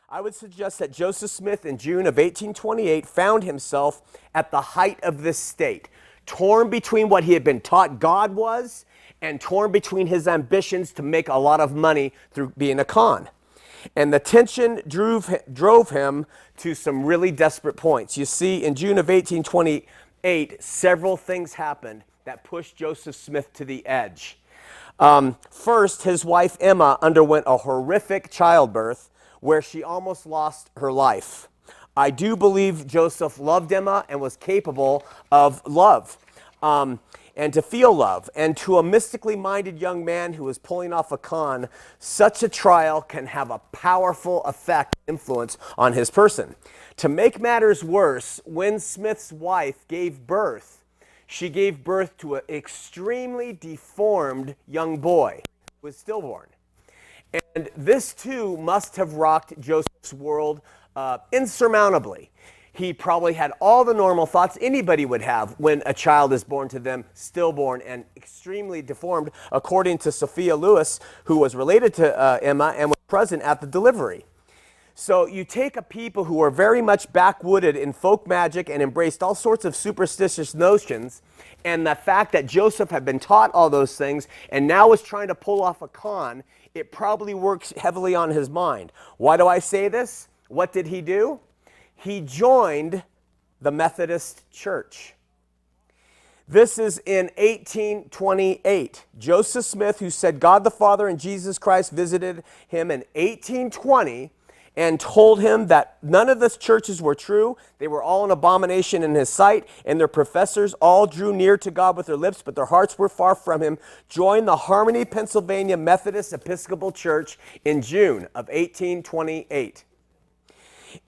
I would suggest that Joseph Smith in June of 1828 found himself at the height of this state, torn between what he had been taught God was and torn between his ambitions to make a lot of money through being a con. And the tension drove him to some really desperate points. You see, in June of 1828, several things happened that pushed Joseph Smith to the edge. First, his wife Emma underwent a horrific childbirth where she almost lost her life. I do believe Joseph loved Emma and was capable of love, and to feel love. And to a mystically minded young man who is pulling off a con, such a trial can have a powerful effect, influence on his person. To make matters worse, when Smith's wife gave birth, she gave birth to an extremely deformed young boy who was stillborn. And this too must have rocked Joseph's world insurmountably. He probably had all the normal thoughts anybody would have when a child is born to them, stillborn and extremely deformed, according to Sophia Lewis, who was related to Emma and was present at the delivery. So you take a people who are very much backwooded in folk magic and embraced all sorts of superstitious notions, and the fact that Joseph had been taught all those things and now was trying to pull off a con, it probably works heavily on his mind. Why do I say this? What did he do? He joined the Methodist Church. This is in 1828. Joseph Smith, who said God the Father and Jesus Christ visited him in 1820 and told him that none of the churches were true. They were all an abomination in his sight, and their professors all drew near to God with their lips, but their hearts were far from him, joined the Harmony, Pennsylvania Methodist Episcopal Church in June of 1828.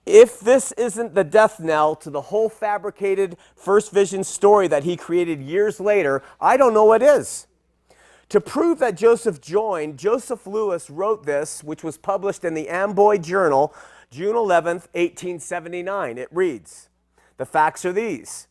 If this isn't the death knell to the whole fabricated first vision story that he created years later, I don't know what is. To prove that Joseph joined, Joseph Lewis wrote this, which was published in the Amboy Journal, June 11th, 1879. It reads, the facts are these.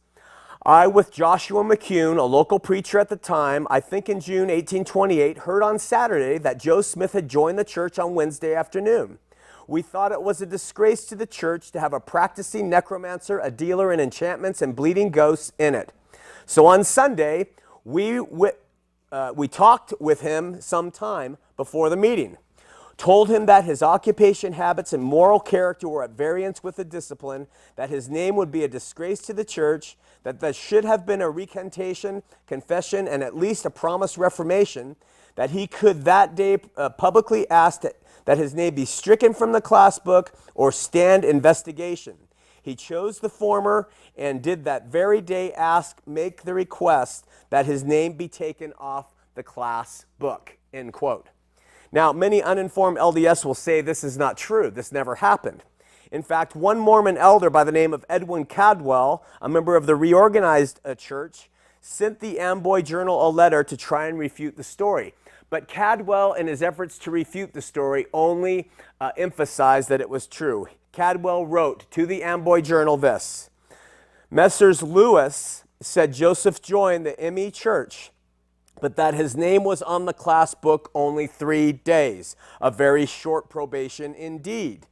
I, with Joshua McCune, a local preacher at the time, I think in June 1828, heard on Saturday that Joe Smith had joined the church on Wednesday afternoon. We thought it was a disgrace to the church to have a practicing necromancer, a dealer in enchantments and bleeding ghosts in it. So on Sunday, we talked with him some time before the meeting, told him that his occupation, habits, and moral character were at variance with the discipline, that his name would be a disgrace to the church, that there should have been a recantation, confession, and at least a promised reformation, that he could that day publicly ask that his name be stricken from the class book or stand investigation. He chose the former and did that very day make the request that his name be taken off the class book, end quote. Now, many uninformed LDS will say this is not true. This never happened. In fact, one Mormon elder by the name of Edwin Cadwell, a member of the reorganized church, sent the Amboy Journal a letter to try and refute the story. But Cadwell, in his efforts to refute the story, only emphasized that it was true. Cadwell wrote to the Amboy Journal this: Messrs. Lewis said Joseph joined the ME Church, but that his name was on the class book only 3 days, a very short probation indeed.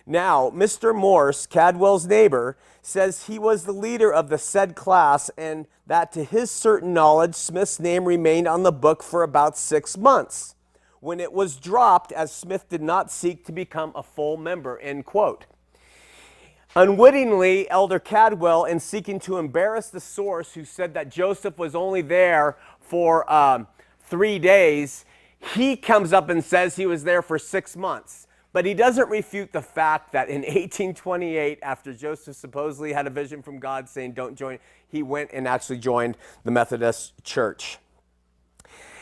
Now, Mr. Morse, Cadwell's neighbor, says he was the leader of the said class and that to his certain knowledge, Smith's name remained on the book for about 6 months, when it was dropped as Smith did not seek to become a full member, end quote. Unwittingly, Elder Cadwell, in seeking to embarrass the source who said that Joseph was only there for 3 days, he comes up and says he was there for 6 months. But he doesn't refute the fact that in 1828, after Joseph supposedly had a vision from God saying, don't join, he went and actually joined the Methodist Church.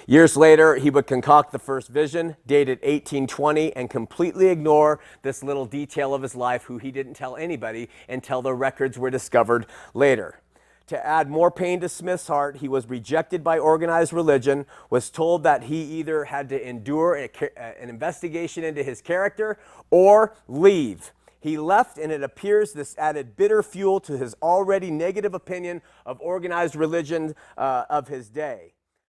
Years later, he would concoct the first vision, dated 1820, and completely ignore this little detail of his life, who he didn't tell anybody until the records were discovered later. To add more pain to Smith's heart, he was rejected by organized religion, was told that he either had to endure an investigation into his character or leave. He left, and it appears this added bitter fuel to his already negative opinion of organized religion of his day.